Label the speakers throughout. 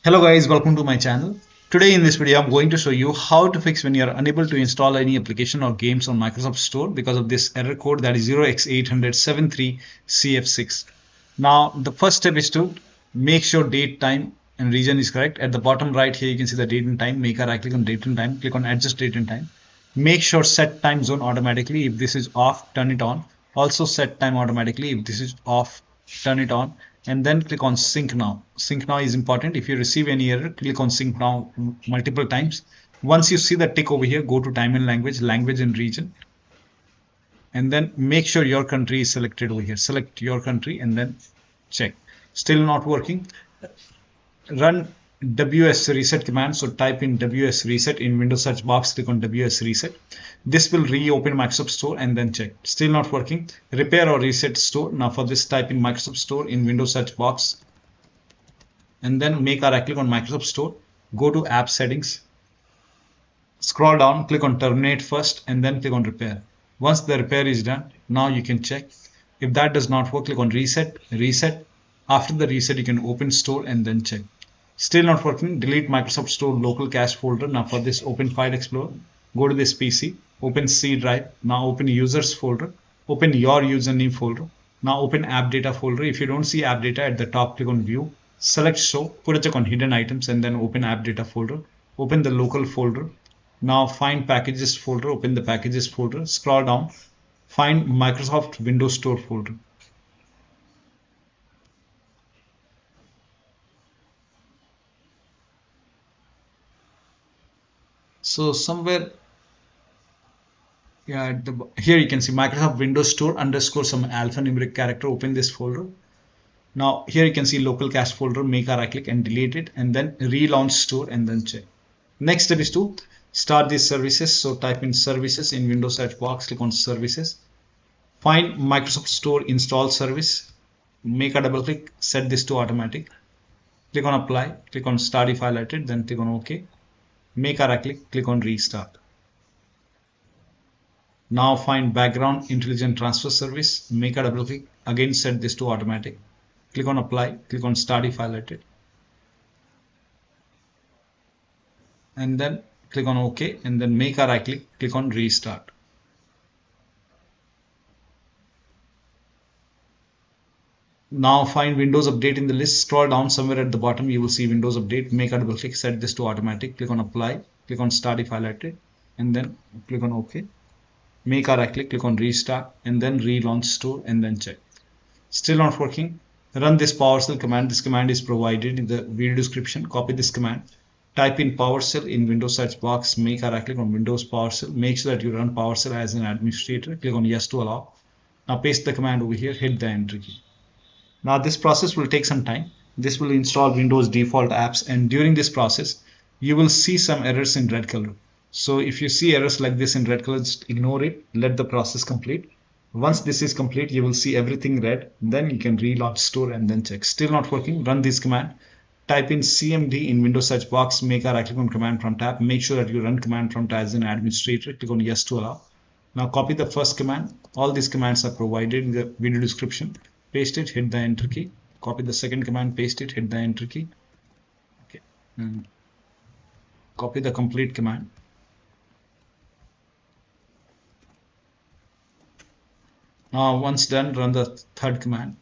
Speaker 1: Hello guys, welcome to my channel. Today in this video I'm going to show you how to fix when you are unable to install any application or games on Microsoft Store because of this error code that is 0x80073CF6. Now the first step is to make sure date, time and region is correct. At the bottom right here you can see the date and time. Make a right click on date and time, click on adjust date and time. Make sure set time zone automatically. If this is off, turn it on. Also set time automatically. If this is off, turn it on. And then click on sync now. Sync now is important. If you receive any error, click on sync now multiple times. Once you see the tick over here, go to time and language, language and region. And then make sure your country is selected over here. Select your country and then check. Still not working. Run wsreset command. So type in wsreset in Windows search box, click on wsreset. This will reopen Microsoft Store and then check. Still not working. Repair or reset store. Now for this, type in Microsoft Store in Windows search box and then make a right click on Microsoft Store. Go to app settings. Scroll down, click on terminate first and then click on repair. Once the repair is done, now you can check. If that does not work, click on reset. After the reset, you can open store and then check. Still not working. Delete Microsoft Store local cache folder. Now for this, open File Explorer. Go to this PC. Open C drive. Now open users folder. Open your username folder. Now open AppData folder. If you don't see AppData at the top, click on View. Select Show. Put a check on Hidden Items and then open AppData folder. Open the local folder. Now find Packages folder. Open the Packages folder. Scroll down. Find Microsoft Windows Store folder. So somewhere, yeah, here you can see Microsoft Windows Store _ some alphanumeric character. Open this folder. Now here you can see local cache folder. Make a right click and delete it and then relaunch store and then check. Next step is to start these services. So type in services in Windows search box. Click on services. Find Microsoft Store install service. Make a double click. Set this to automatic. Click on apply. Click on start if highlighted. Then click on OK. Make a right click, click on restart. Now find background intelligent transfer service, make a double click, again set this to automatic. Click on apply, click on start if highlighted. And then click on OK and then make a right click, click on restart. Now find Windows Update in the list. Scroll down somewhere at the bottom. You will see Windows Update. Make a double click. Set this to automatic. Click on Apply. Click on Start if highlighted. And then click on OK. Make a right click. Click on Restart. And then relaunch store and then check. Still not working. Run this PowerShell command. This command is provided in the video description. Copy this command. Type in PowerShell in Windows search box. Make a right click on Windows PowerShell. Make sure that you run PowerShell as an administrator. Click on Yes to allow. Now paste the command over here. Hit the Enter key. Now this process will take some time. This will install Windows default apps, and during this process you will see some errors in red color. So if you see errors like this in red color, just ignore it. Let the process complete. Once this is complete, you will see everything red. Then you can relaunch store and then check. Still not working. Run this command. Type in CMD in Windows search box. Make a right click on command prompt tab. Make sure that you run command prompt as an administrator. Click on Yes to allow. Now copy the first command. All these commands are provided in the video description. Paste it, hit the Enter key. Copy the second command, paste it, hit the Enter key. Okay. Copy the complete command. Now once done, run the third command.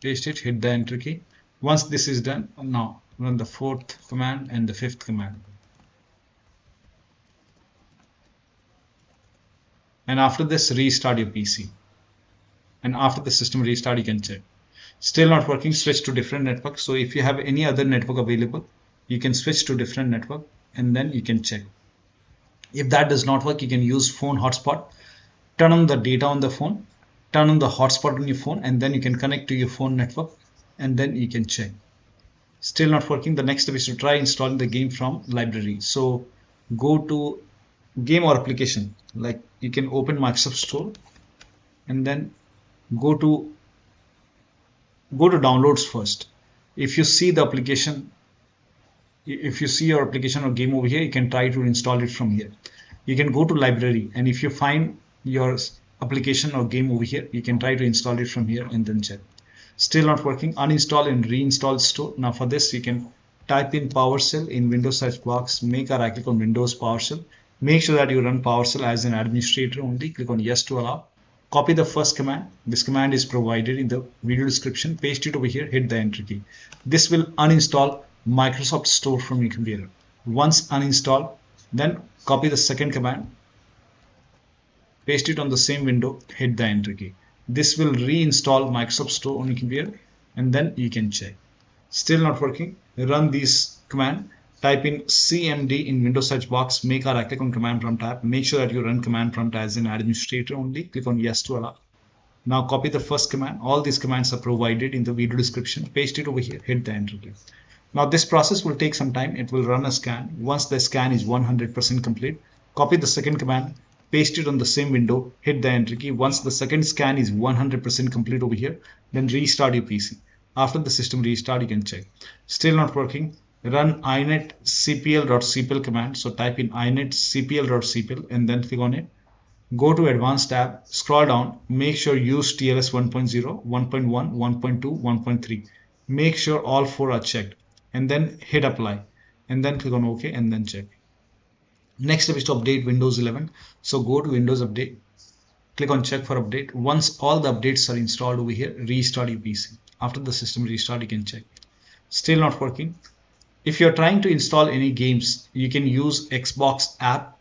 Speaker 1: Paste it, hit the Enter key. Once this is done, now run the fourth command and the fifth command. And after this, restart your PC. And after the system restart, you can check. Still not working, switch to different network. So if you have any other network available, you can switch to different network and then you can check. If that does not work, you can use phone hotspot. Turn on the data on the phone, turn on the hotspot on your phone, and then you can connect to your phone network and then you can check. Still not working. The next step is to try installing the game from library. So go to game or application. Like you can open Microsoft Store and then go to downloads first. If you see the application, if you see your application or game over here, you can try to install it from here. You can go to library, and if you find your application or game over here, you can try to install it from here and then check. Still not working. Uninstall and reinstall store. Now for this, you can type in PowerShell in Windows search box, make a right click on Windows PowerShell. Make sure that you run PowerShell as an administrator only. Click on yes to allow. Copy the first command. This command is provided in the video description. Paste it over here, hit the enter key. This will uninstall Microsoft Store from your computer. Once uninstalled, then copy the second command, paste it on the same window, hit the enter key. This will reinstall Microsoft Store on your computer, and then you can check. Still not working, run this command. Type in cmd in Windows search box, make a right click on command prompt tab. Make sure that you run command prompt as an administrator only. Click on yes to allow. Now copy the first command. All these commands are provided in the video description. Paste it over here, hit the enter key. Now this process will take some time. It will run a scan. Once the scan is 100% complete, copy the second command, paste it on the same window, hit the enter key. Once the second scan is 100% complete over here, then restart your PC. After the system restart, you can check. Still not working, run inetcpl.cpl command. So type in inetcpl.cpl and then click on it. Go to advanced tab, scroll down, make sure use TLS 1.0, 1.1, 1.2, 1.3. Make sure all four are checked and then hit apply and then click on OK and then check. Next step is to update Windows 11. So go to Windows Update, click on check for update. Once all the updates are installed over here, restart your PC. After the system restart, you can check. Still not working. If you're trying to install any games, you can use Xbox app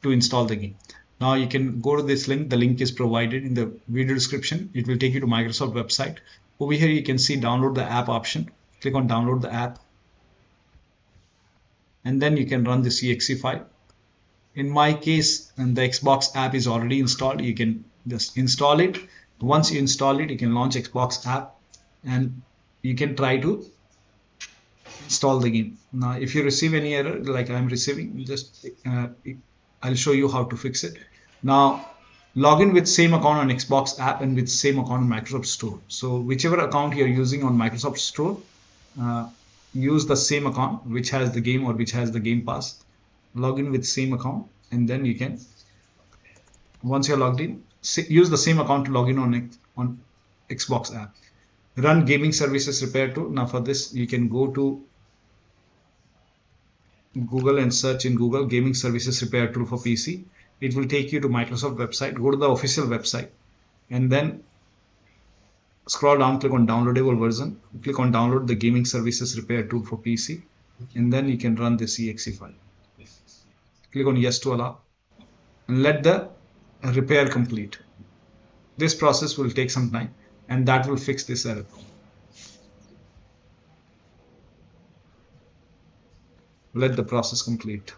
Speaker 1: to install the game. Now you can go to this link. The link is provided in the video description. It will take you to Microsoft website. Over here you can see download the app option. Click on download the app. And then you can run the exe file. In my case, and the Xbox app is already installed. You can just install it. Once you install it, you can launch Xbox app and you can try to install the game. Now if you receive any error like I'm receiving, just I'll show you how to fix it. Now log in with same account on Xbox app and with same account on Microsoft Store. So whichever account you're using on Microsoft Store, use the same account which has the game or which has the Game Pass. Log in with same account and then you can, once you're logged in, use the same account to log in on Xbox app. Run gaming services repair tool. Now for this you can go to Google and search in Google gaming services repair tool for PC. It will take you to Microsoft website. Go to the official website and then scroll down, click on downloadable version, click on download the gaming services repair tool for PC, and then you can run this exe file. Click on yes to allow and let the repair complete. This process will take some time and that will fix this error. Let the process complete.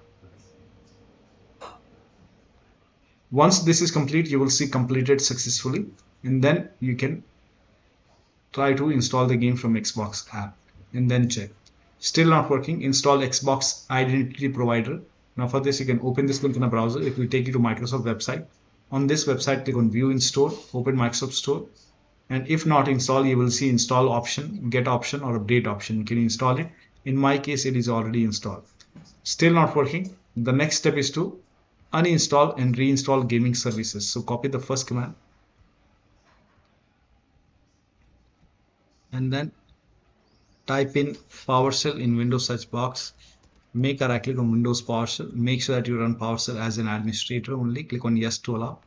Speaker 1: Once this is complete, you will see completed successfully, and then you can try to install the game from Xbox app and then check. Still not working, install Xbox Identity Provider. Now for this you can open this link in a browser. It will take you to Microsoft website. On this website, click on View in Store, open Microsoft Store, and if not install, you will see install option, get option or update option. You can install it. In my case, it is already installed. Still not working. The next step is to uninstall and reinstall gaming services. So copy the first command and then type in PowerShell in Windows search box. Make a right click on Windows PowerShell. Make sure that you run PowerShell as an administrator only. Click on yes to allow.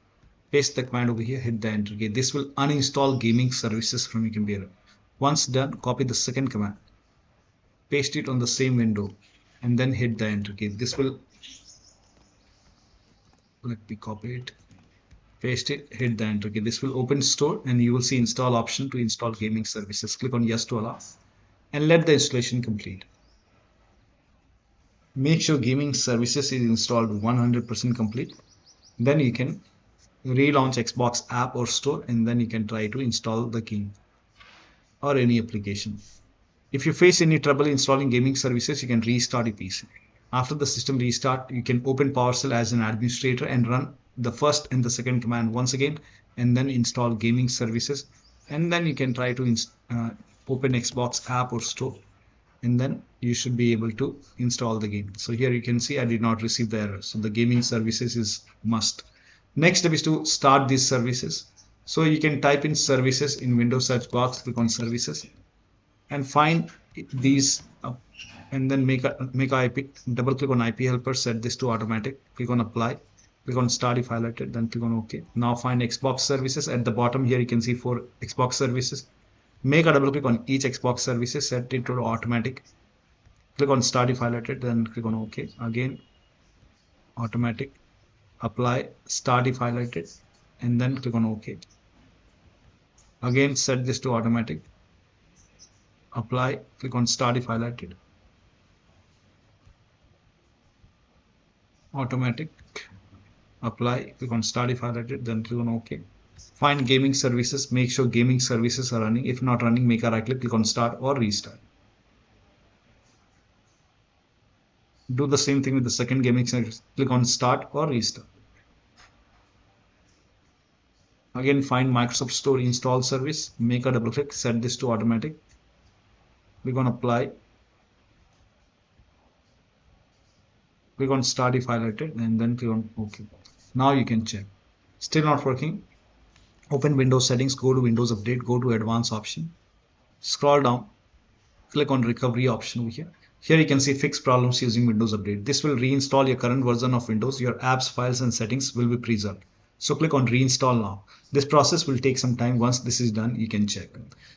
Speaker 1: Paste the command over here, hit the enter key. This will uninstall gaming services from your computer. Once done, copy the second command, paste it on the same window, and then hit the enter key. This will, let me copy it, paste it, hit the enter key. This will open store and you will see install option to install gaming services. Click on yes to allow and let the installation complete. Make sure gaming services is installed 100% complete. Then you can relaunch Xbox app or store and then you can try to install the game or any application. If you face any trouble installing gaming services, you can restart your PC. After the system restart, you can open PowerShell as an administrator and run the first and the second command once again and then install gaming services, and then you can try to open Xbox app or store and then you should be able to install the game. So here you can see I did not receive the error. So the gaming services is must. Next step is to start these services. So you can type in services in Windows search box, click on services and find these up, and then make a IP, double click on IP helper, set this to automatic, click on apply, click on start if highlighted, then click on OK. Now find Xbox services. At the bottom here you can see 4 Xbox services. Make a double click on each Xbox services, set it to automatic, click on start if highlighted, then click on OK. Again automatic, apply, start if highlighted, and then click on OK. Again set this to automatic, apply, click on start if highlighted, automatic, apply, click on start if highlighted, then click on OK. Find gaming services, make sure gaming services are running. If not running, make a right click on start or restart. Do the same thing with the second gaming service, click on start or restart. Again find Microsoft Store install service, make a double click, set this to automatic, click on apply, click on start if highlighted, and then click on OK. Now you can check. Still not working, open Windows settings, go to Windows Update, go to advanced option, scroll down, click on recovery option over here. Here you can see fix problems using Windows Update. This will reinstall your current version of Windows. Your apps, files and settings will be preserved. So click on reinstall now. This process will take some time. Once this is done, you can check.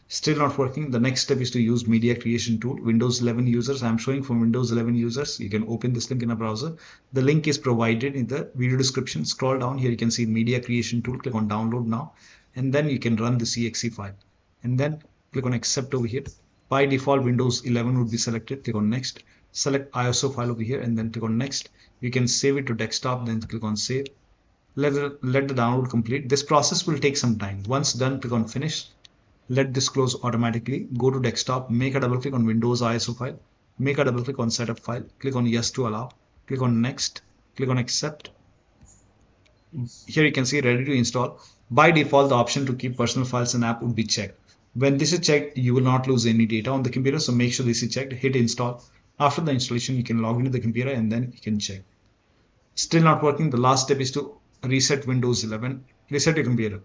Speaker 1: Still not working. The next step is to use media creation tool. Windows 11 users. I'm showing for Windows 11 users. You can open this link in a browser. The link is provided in the video description. Scroll down here. You can see media creation tool. Click on download now. And then you can run the exe file. And then click on accept over here. By default, Windows 11 would be selected. Click on next. Select ISO file over here and then click on next. You can save it to desktop. Then click on save. Let the download complete. This process will take some time. Once done, click on finish. Let this close automatically. Go to desktop, make a double click on Windows ISO file, make a double click on setup file, click on yes to allow, click on next, click on accept. Here you can see ready to install. By default, the option to keep personal files and app would be checked. When this is checked, you will not lose any data on the computer, so make sure this is checked. Hit install. After the installation, you can log into the computer and then you can check. Still not working. The last step is to reset Windows 11, reset your computer.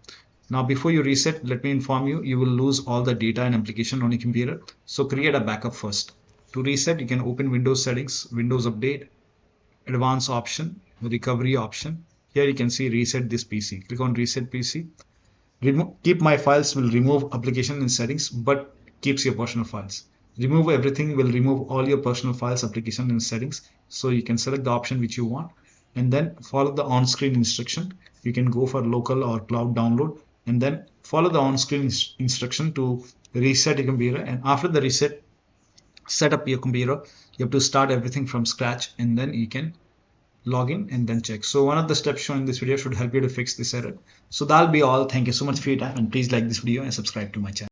Speaker 1: Now before you reset, let me inform you, you will lose all the data and application on your computer. So create a backup first. To reset, you can open Windows settings, Windows Update, advanced option, recovery option. Here you can see reset this PC. Click on reset PC. Keep my files will remove application and settings, but keeps your personal files. Remove everything will remove all your personal files, application and settings. So you can select the option which you want. And then follow the on-screen instruction. You can go for local or cloud download and then follow the on-screen instruction to reset your computer. And after the reset, set up your computer. You have to start everything from scratch and then you can log in and then check. So one of the steps shown in this video should help you to fix this error. So that'll be all. Thank you so much for your time and please like this video and subscribe to my channel.